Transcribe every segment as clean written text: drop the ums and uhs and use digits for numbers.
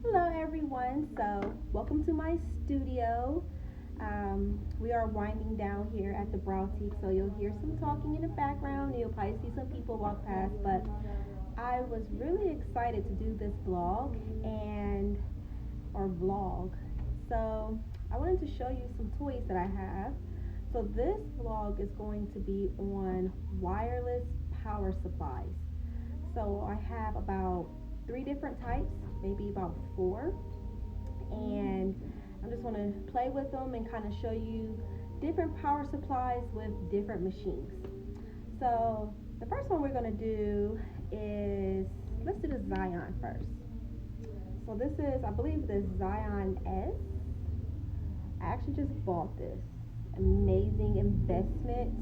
Hello, everyone. So, welcome to my studio. We are winding down here at the Boutique, so you'll hear some talking in the background. You'll probably see some people walk past, but I was really excited to do this blog and or vlog. So, I wanted to show you some toys that I have. So, this vlog is going to be on wireless power supplies. So, I have about three different types, maybe about four, and I'm just going to play with them and kind of show you different power supplies with different machines. So the first one we're going to do is, let's do the Zion first. So this is, I believe, the Zion S. I actually just bought this. Amazing investment.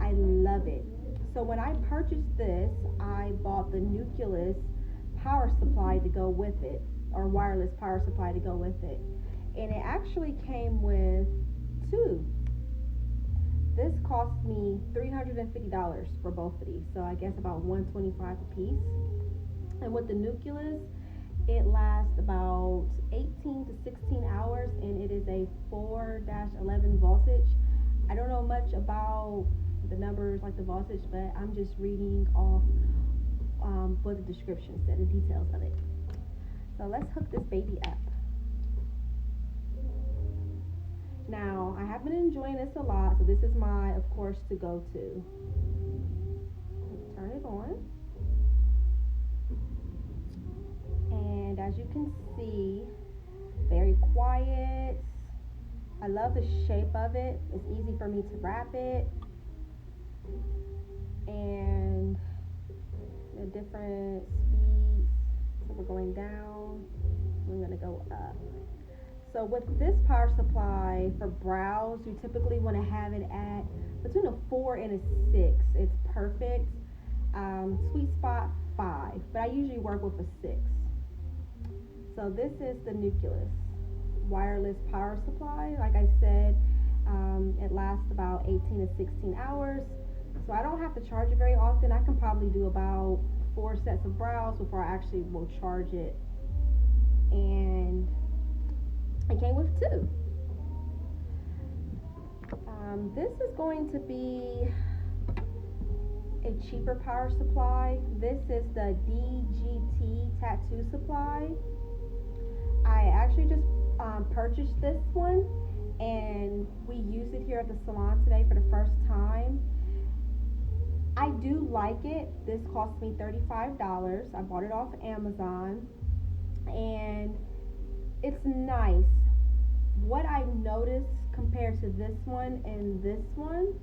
I love it. So when I purchased this, I bought the Nucleus power supply to go with it, or wireless power supply to go with it. And it actually came with two. This cost me $350 for both of these, so I guess about $125 a piece. And with the Nucleus, it lasts about 18 to 16 hours, and it is a 4-11 voltage. I don't know much about the numbers like the voltage, but I'm just reading off what the description said, the details of it. So let's hook this baby up. Now, I have been enjoying this a lot, so this is my, of course, to go to. Turn it on. And as you can see, very quiet. I love the shape of it. It's easy for me to wrap it. And the different speeds. So we're going down. We're going to go up. So with this power supply for brows, you typically want to have it at between a 4 and a 6. It's perfect. Sweet spot 5, but I usually work with a 6. So this is the Nucleus wireless power supply. Like I said, it lasts about 18 to 16 hours. So I don't have to charge it very often. I can probably do about 4 sets of brows before I actually will charge it. And it came with two. This is going to be a cheaper power supply. This is the DGT Tattoo Supply. I actually just purchased this one, and we used it here at the salon today for the first time. I do like it. This cost me $35. I bought it off Amazon, and it's nice. What I noticed compared to this one and this one,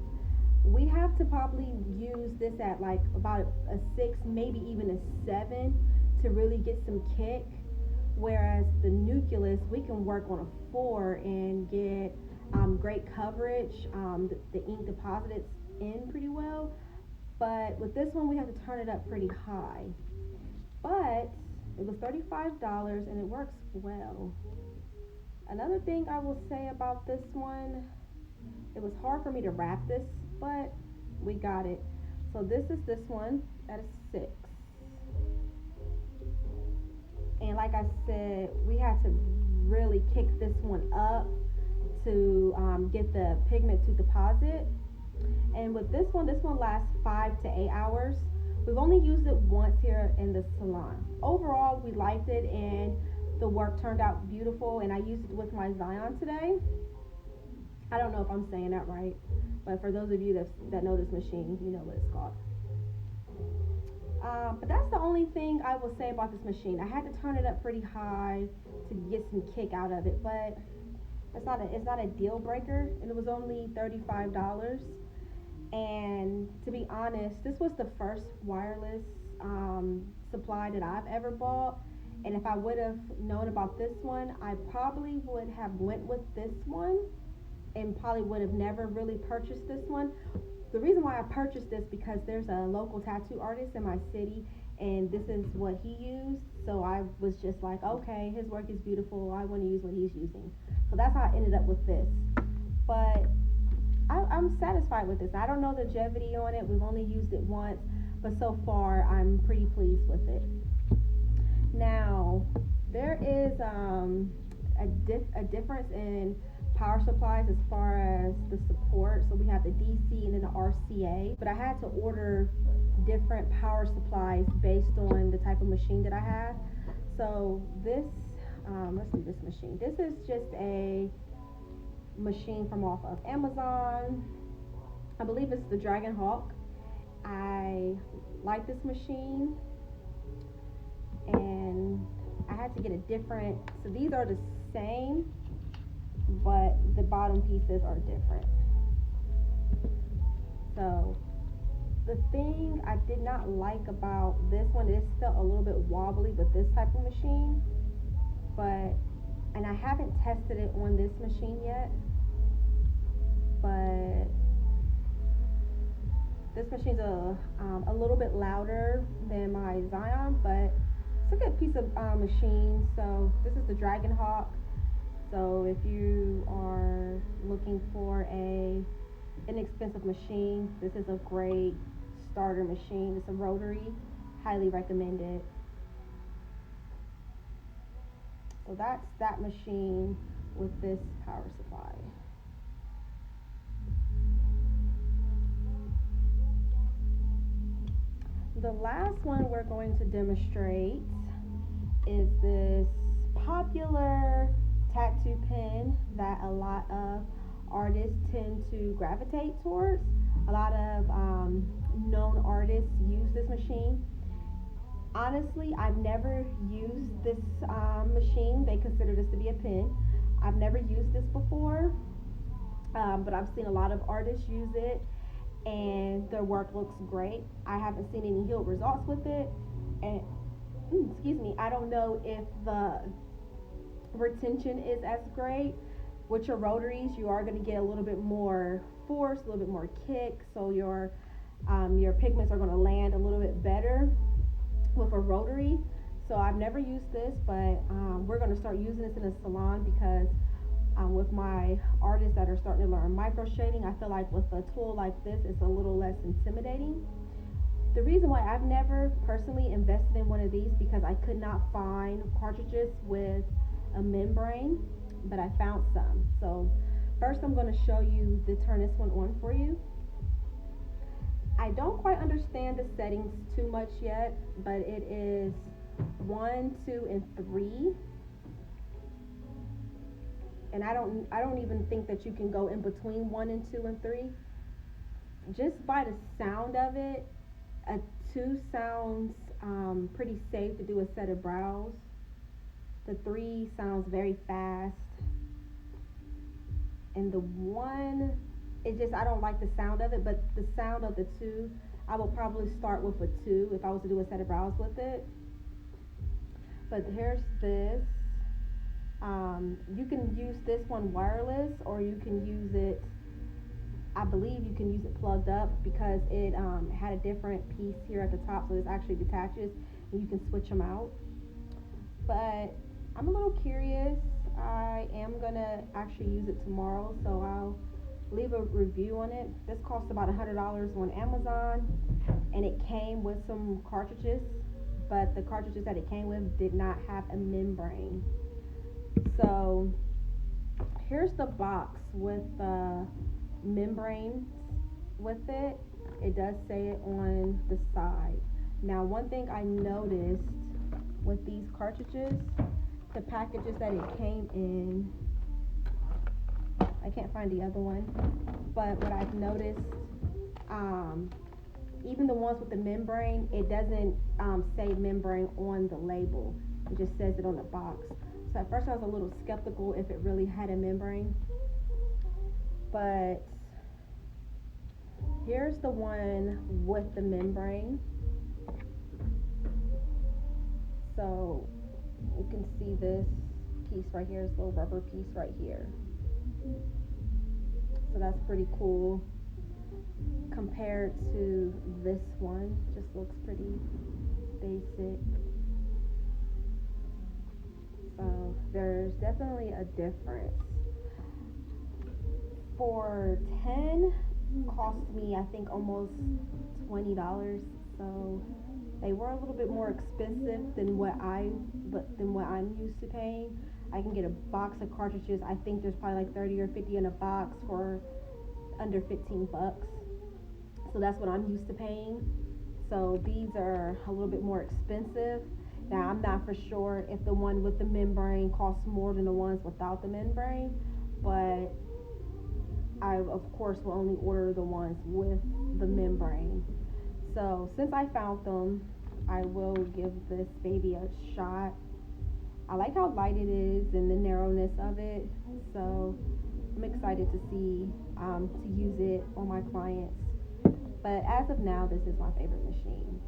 we have to probably use this at like about a 6, maybe even a 7 to really get some kick. Whereas the Nucleus, we can work on a 4 and get great coverage. The ink deposits in pretty well. But with this one, we have to turn it up pretty high. But it was $35 and it works well. Another thing I will say about this one, it was hard for me to wrap this, but we got it. So this is this one at a 6. And like I said, we had to really kick this one up to get the pigment to deposit. And with this one lasts 5 to 8 hours. We've only used it once here in the salon. Overall, we liked it, and the work turned out beautiful. And I used it with my Zion today. I don't know if I'm saying that right, but for those of you that know this machine, you know what it's called. But that's the only thing I will say about this machine. I had to turn it up pretty high to get some kick out of it, but it's not a deal breaker, and it was only $35. And to be honest, this was the first wireless supply that I've ever bought. And if I would have known about this one, I probably would have went with this one and probably would have never really purchased this one. The reason why I purchased this because there's a local tattoo artist in my city, and this is what he used. So I was just like, okay, his work is beautiful. I want to use what he's using. So that's how I ended up with this. But I'm satisfied with this. I don't know the longevity on it. We've only used it once, but so far I'm pretty pleased with it. Now, There is a difference in power supplies as far as the support. So we have the DC and then the RCA. But I had to order different power supplies based on the type of machine that I have. So this, let's do this machine. This is just a machine from off of Amazon. I believe it's the Dragon Hawk. I like this machine, and I had to get a different. So these are the same, but the bottom pieces are different. So the thing I did not like about this one, this felt a little bit wobbly with this type of machine, but, and I haven't tested it on this machine yet, but this machine's a little bit louder than my Zion, but it's a good piece of machine. So this is the Dragon Hawk. So if you are looking for a inexpensive machine, this is a great starter machine. It's a rotary, highly recommended. So that's that machine with this power supply. The last one we're going to demonstrate is this popular tattoo pen that a lot of artists tend to gravitate towards. A lot of known artists use this machine. Honestly, I've never used this machine. They consider this to be a pen. I've never used this before, but I've seen a lot of artists use it, and their work looks great. I haven't seen any healed results with it, and excuse me, I don't know if the retention is as great. With your rotaries, you are going to get a little bit more force, a little bit more kick, so your pigments are going to land a little bit better with a rotary. So I've never used this, but we're going to start using this in a salon because with my artists that are starting to learn micro shading, I feel like with a tool like this, it's a little less intimidating. The reason why I've never personally invested in one of these because I could not find cartridges with a membrane, but I found some. So first I'm going to show you to turn this one on for you. I don't quite understand the settings too much yet, but it is 1, 2, and 3. And I don't even think that you can go in between 1 and 2 and 3. Just by the sound of it, a 2 sounds pretty safe to do a set of brows. The 3 sounds very fast. And the 1, it just, I don't like the sound of it, but the sound of the 2, I will probably start with a 2 if I was to do a set of brows with it. But here's this. You can use this one wireless, or you can use it, I believe you can use it plugged up because it had a different piece here at the top, so this actually detaches and you can switch them out. But I'm a little curious. I am gonna actually use it tomorrow, so I'll leave a review on it. This cost about $100 on Amazon, and it came with some cartridges, but the cartridges that it came with did not have a membrane. So here's the box with the membrane with it. It does say it on the side. Now, one thing I noticed with these cartridges, the packages that it came in, I can't find the other one, but what I've noticed, even the ones with the membrane, it doesn't say membrane on the label. It just says it on the box. So at first I was a little skeptical if it really had a membrane, but here's the one with the membrane. So you can see this piece right here, this little rubber piece right here. So that's pretty cool compared to this one. Just looks pretty basic. So there's definitely a difference. For 10 cost me I think almost $20. So They were a little bit more expensive than what I'm used to paying. I can get a box of cartridges. I think there's probably like 30 or 50 in a box for under 15 bucks. So that's what I'm used to paying. So these are a little bit more expensive. Now I'm not for sure if the one with the membrane costs more than the ones without the membrane, but I of course will only order the ones with the membrane. So since I found them, I will give this baby a shot. I like how light it is and the narrowness of it. So I'm excited to see to use it on my clients. But as of now, this is my favorite machine.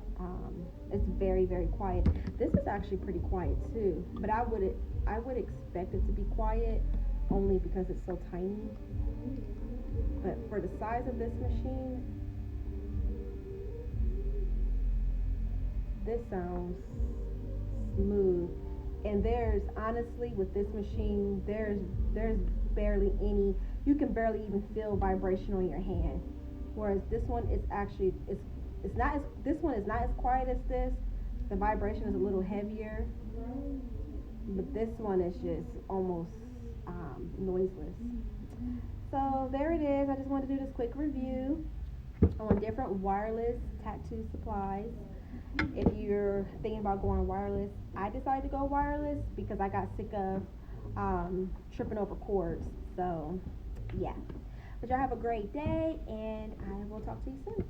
It's very, very quiet. This is actually pretty quiet too, but I would expect it to be quiet only because it's so tiny. But for the size of this machine, this sounds smooth. And there's honestly with this machine, there's barely any. You can barely even feel vibration on your hand. Whereas this one is actually it's not as this one is not as quiet as this. The vibration is a little heavier, but this one is just almost noiseless. So there it is. I just wanted to do this quick review on different wireless tattoo supplies. If you're thinking about going wireless, I decided to go wireless because I got sick of tripping over cords. So yeah. But y'all have a great day, and I will talk to you soon.